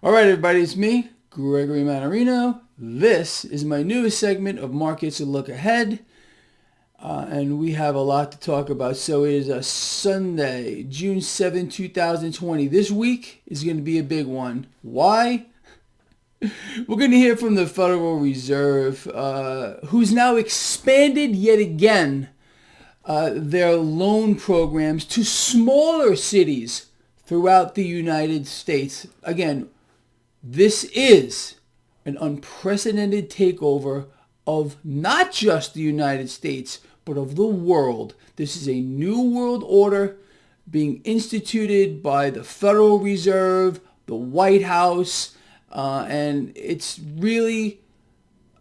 All right, everybody, it's me, Gregory Mannarino. This is my newest segment of Markets and Look Ahead, and we have a lot to talk about. So it is a Sunday, June 7th, 2020. This week is going to be a big one. Why? We're going to hear from the Federal Reserve, who's now expanded yet again their loan programs to smaller cities throughout the United States. Again, this is an unprecedented takeover of not just the United States, but of the world. This is a new world order being instituted by the Federal Reserve, the White House, and it's really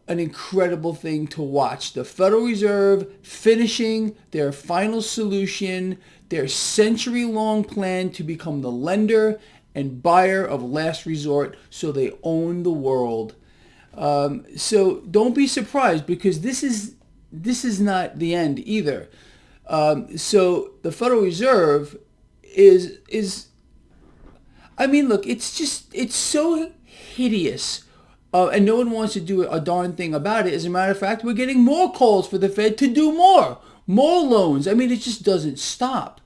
an incredible thing to watch. The Federal Reserve finishing their final solution, their century-long plan to become the lender and buyer of last resort, so they own the world. So don't be surprised, because this is not the end either. So the Federal Reserve is I mean, look, it's so hideous. And no one wants to do a darn thing about it. As a matter of fact, we're getting more calls for the Fed to do more loans. I mean, it just doesn't stop.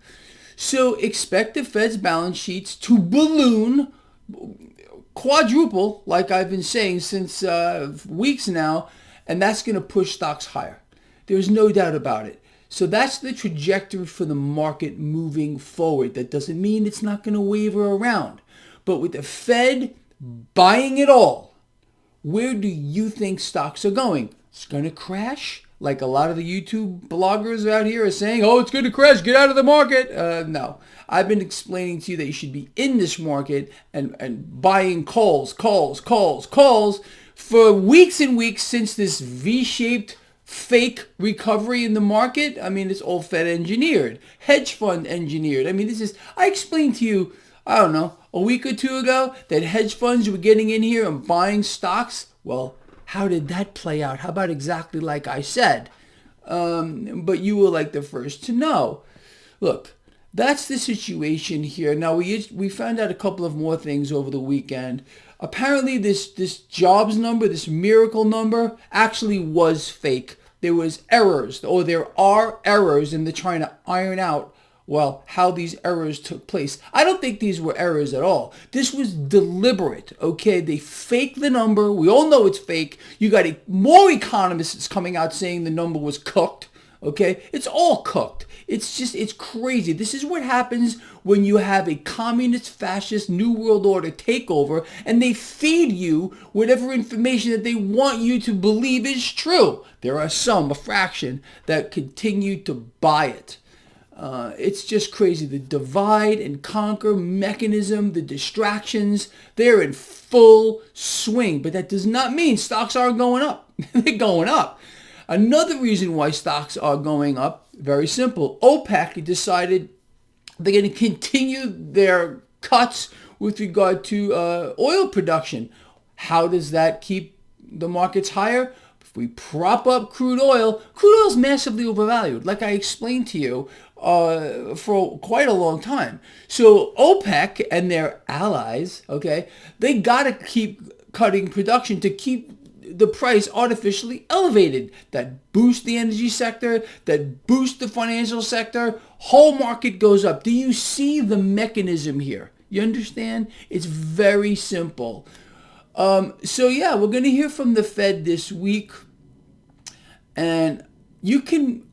So expect the Fed's balance sheets to balloon, quadruple, like I've been saying since weeks now, and that's going to push stocks higher. There's no doubt about it. So that's the trajectory for the market moving forward. That doesn't mean it's not going to waver around. But with the Fed buying it all, where do you think stocks are going? It's going to crash? Like a lot of the YouTube bloggers out here are saying, oh, it's going to crash, get out of the market. No. I've been explaining to you that you should be in this market and buying calls for weeks and weeks since this V-shaped fake recovery in the market. I mean, it's all Fed engineered, hedge fund engineered. I mean, I explained to you, I don't know, a week or two ago that hedge funds were getting in here and buying stocks. Well, how did that play out? How about exactly like I said? But you were like the first to know. Look, that's the situation here. Now, we found out a couple of more things over the weekend. Apparently, this jobs number, this miracle number, actually was fake. There was errors, or there are errors, and they're trying to iron out, well, how these errors took place. I don't think these were errors at all. This was deliberate, okay? They faked the number. We all know it's fake. You got more economists coming out saying the number was cooked, okay? It's all cooked. It's crazy. This is what happens when you have a communist, fascist, New World Order takeover, and they feed you whatever information that they want you to believe is true. There are some, a fraction, that continue to buy it. It's just crazy. The divide and conquer mechanism, the distractions, they're in full swing. But that does not mean stocks aren't going up. They're going up. Another reason why stocks are going up, very simple. OPEC decided they're going to continue their cuts with regard to oil production. How does that keep the markets higher? If we prop up crude oil is massively overvalued, like I explained to you for quite a long time. So OPEC and their allies, okay, they got to keep cutting production to keep the price artificially elevated. That boosts the energy sector, that boosts the financial sector, whole market goes up. Do you see the mechanism here? You understand? It's very simple. So yeah, we're going to hear from the Fed this week, and you can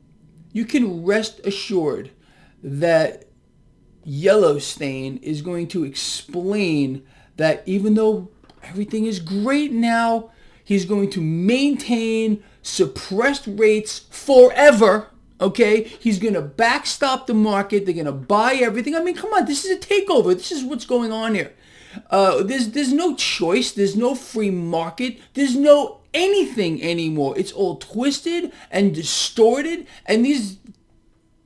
rest assured that Yellowstone is going to explain that even though everything is great now, he's going to maintain suppressed rates forever. Okay, he's going to backstop the market. They're going to buy everything. I mean, come on, this is a takeover. This is what's going on here. There's no choice. There's no free market. There's no anything anymore. It's all twisted and distorted, and these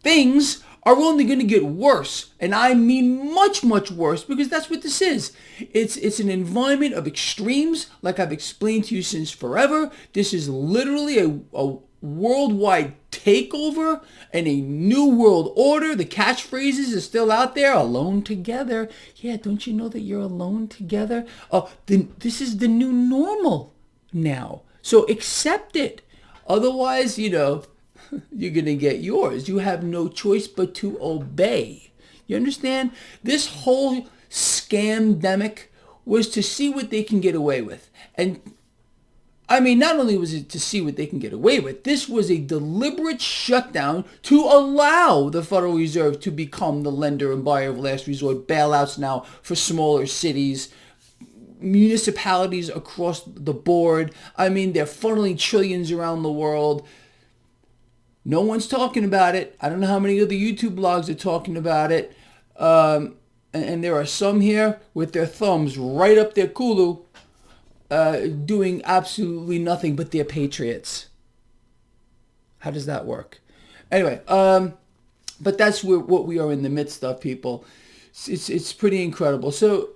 things are only going to get worse. And I mean much, much worse, because that's what this is. It's an environment of extremes, like I've explained to you since forever. This is literally a worldwide takeover and a new world order. The catchphrases are still out there. Alone together. Yeah, don't you know that you're alone together? Oh, this is the new normal now. So accept it. Otherwise, you're going to get yours. You have no choice but to obey. You understand? This whole scamdemic was to see what they can get away with. And I mean, not only was it to see what they can get away with, this was a deliberate shutdown to allow the Federal Reserve to become the lender and buyer of last resort. Bailouts now for smaller cities, municipalities across the board. I mean, they're funneling trillions around the world. No one's talking about it. I don't know how many other YouTube blogs are talking about it. And there are some here with their thumbs right up their Kulu, doing absolutely nothing, but they're patriots. How does that work? Anyway, but that's what we are in the midst of, people. It's pretty incredible. So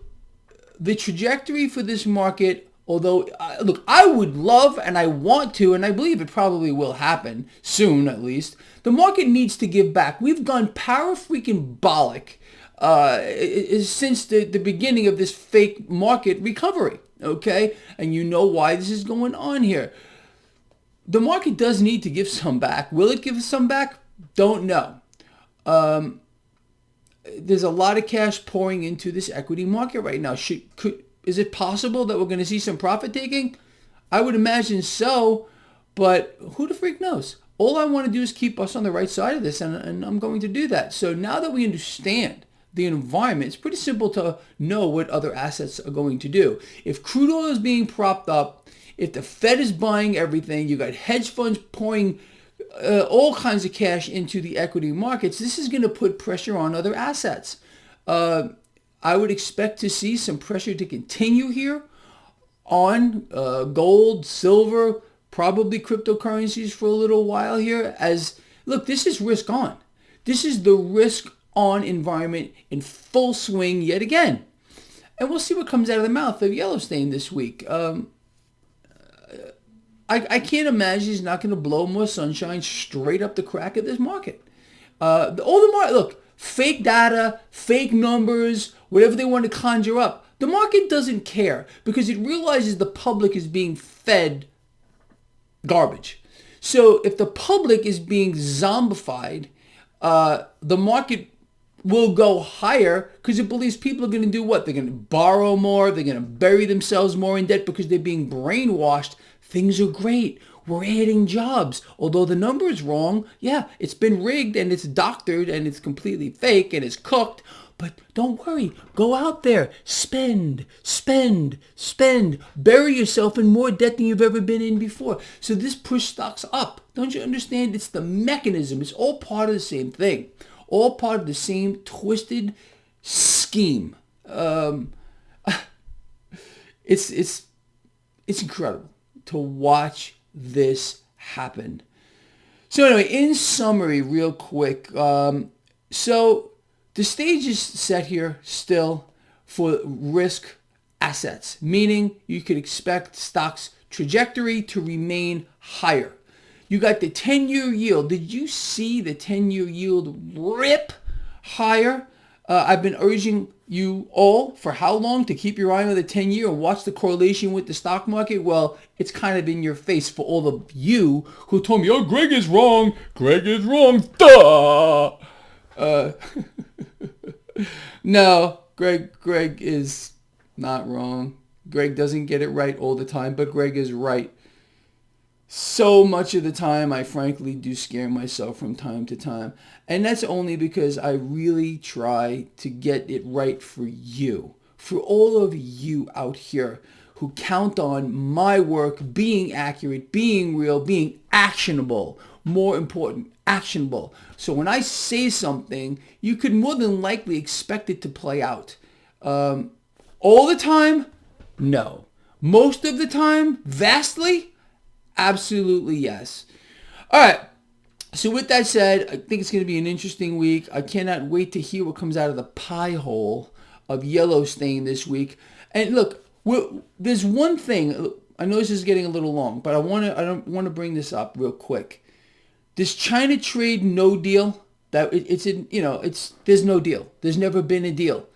the trajectory for this market, although, look, I would love and I want to, and I believe it probably will happen soon at least, the market needs to give back. We've gone para-freaking-bolic since the beginning of this fake market recovery, okay? And you know why this is going on here. The market does need to give some back. Will it give some back? Don't know. There's a lot of cash pouring into this equity market right now. Is it possible that we're going to see some profit taking? I would imagine so, but who the freak knows? All I want to do is keep us on the right side of this, and I'm going to do that. So now that we understand the environment, it's pretty simple to know what other assets are going to do. If crude oil is being propped up, if the Fed is buying everything, you got hedge funds pouring all kinds of cash into the equity markets, this is going to put pressure on other assets. I would expect to see some pressure to continue here on gold, silver, probably cryptocurrencies for a little while here. As look, this is risk on. This is the risk on environment in full swing yet again. And we'll see what comes out of the mouth of Yellowstone this week. I can't imagine he's not going to blow more sunshine straight up the crack of this market. Look, fake data, fake numbers, whatever they want to conjure up. The market doesn't care because it realizes the public is being fed garbage. So if the public is being zombified, the market will go higher because it believes people are going to do what? They're going to borrow more. They're going to bury themselves more in debt because they're being brainwashed. Things are great. We're adding jobs. Although the number is wrong, yeah, it's been rigged and it's doctored and it's completely fake and it's cooked. But don't worry. Go out there. Spend, spend, spend. Bury yourself in more debt than you've ever been in before. So this pushes stocks up. Don't you understand? It's the mechanism. It's all part of the same thing. All part of the same twisted scheme. It's incredible to watch this happen. So anyway, in summary, real quick. So the stage is set here still for risk assets, meaning you could expect stocks trajectory to remain higher. You got the 10-year yield. Did you see the 10-year yield rip higher? I've been urging you all for how long to keep your eye on the 10-year and watch the correlation with the stock market. Well, it's kind of in your face for all of you who told me, oh, Greg is wrong. Greg is wrong. Duh! No, Greg is not wrong. Greg doesn't get it right all the time, but Greg is right. So much of the time, I frankly do scare myself from time to time. And that's only because I really try to get it right for you. For all of you out here who count on my work being accurate, being real, being actionable. More important, actionable. So when I say something, you could more than likely expect it to play out. All the time? No. Most of the time? Vastly? Absolutely yes. All right. So with that said, I think it's going to be an interesting week. I cannot wait to hear what comes out of the pie hole of Yellowstone this week. And look, there's one thing. I know this is getting a little long, but I don't want to bring this up real quick. This China trade no deal, that it's in, there's no deal. There's never been a deal.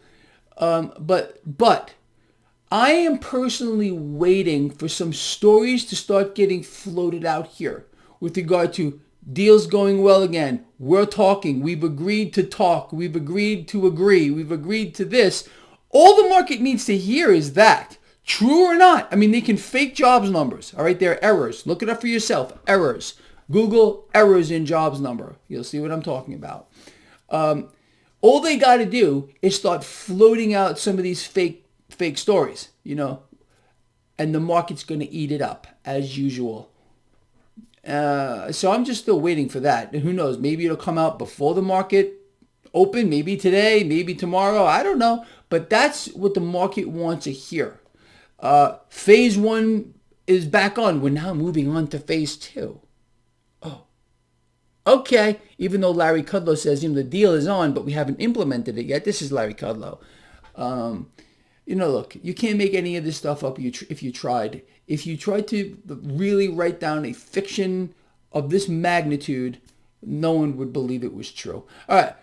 But I am personally waiting for some stories to start getting floated out here with regard to deals going well again. We're talking. We've agreed to talk. We've agreed to agree. We've agreed to this. All the market needs to hear is that. True or not. I mean, they can fake jobs numbers. All right, there are errors. Look it up for yourself. Errors. Google errors in jobs number. You'll see what I'm talking about. All they got to do is start floating out some of these fake stories, and the market's going to eat it up as usual. So I'm just still waiting for that. And who knows? Maybe it'll come out before the market open. Maybe today. Maybe tomorrow. I don't know. But that's what the market wants to hear. Phase 1 is back on. We're now moving on to phase 2. Oh, okay. Even though Larry Kudlow says, the deal is on, but we haven't implemented it yet. This is Larry Kudlow. Look, you can't make any of this stuff up if you tried. If you tried to really write down a fiction of this magnitude, no one would believe it was true. All right.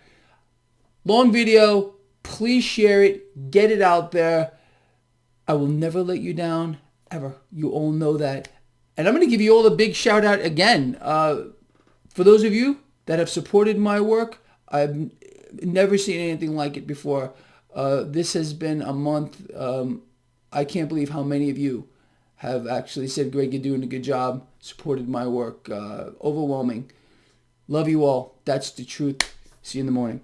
Long video. Please share it. Get it out there. I will never let you down, ever. You all know that. And I'm going to give you all a big shout out again. For those of you that have supported my work, I've never seen anything like it before. This has been a month. I can't believe how many of you have actually said, Greg, you're doing a good job, supported my work. Overwhelming. Love you all. That's the truth. See you in the morning.